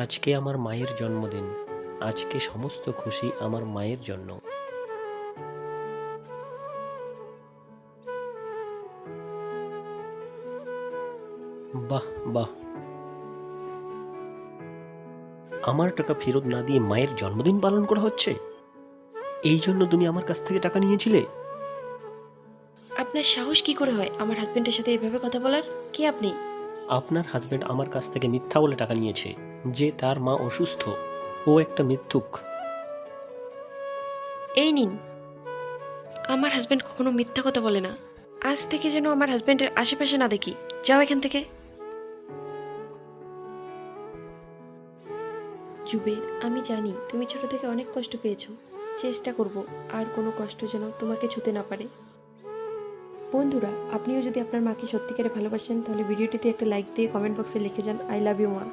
আজকে আমার মায়ের জন্মদিন। আজকে সমস্ত খুশি আমার মায়ের জন্য। বাহ বাহ! আমার টাকা ফেরত না দিয়ে মায়ের জন্মদিন পালন করা হচ্ছে? এই জন্য তুমি আমার কাছ থেকে টাকা নিয়েছিলে? আপনার সাহস কি করে হয় আমার হাজবেন্ডের সাথে এভাবে কথা বলার? কে আপনি? আপনার হাজবেন্ড আমার কাছ থেকে মিথ্যা বলে টাকা নিয়েছে যে তার মা অসুস্থ। ও একটা মিথ্যুক। এই নিন। আমার হাজবেন্ড কখনো মিথ্যা কথা বলে না। আজ থেকে যেন আমার হাজবেন্ডের আশেপাশে না দেখি। যাও এখান থেকে। জুবের, আমি জানি তুমি ছোট থেকে অনেক কষ্ট পেয়েছো। চেষ্টা করব আর কোনো কষ্ট যেন তোমাকে ছুতে না পারে। বন্ধুরা, আপনিও যদি আপনার মাকে সত্যিকারে ভালোবাসেন তাহলে ভিডিওটিতে একটা লাইক দিয়ে কমেন্ট বক্সে লিখে যান আই লাভ ইউ মা।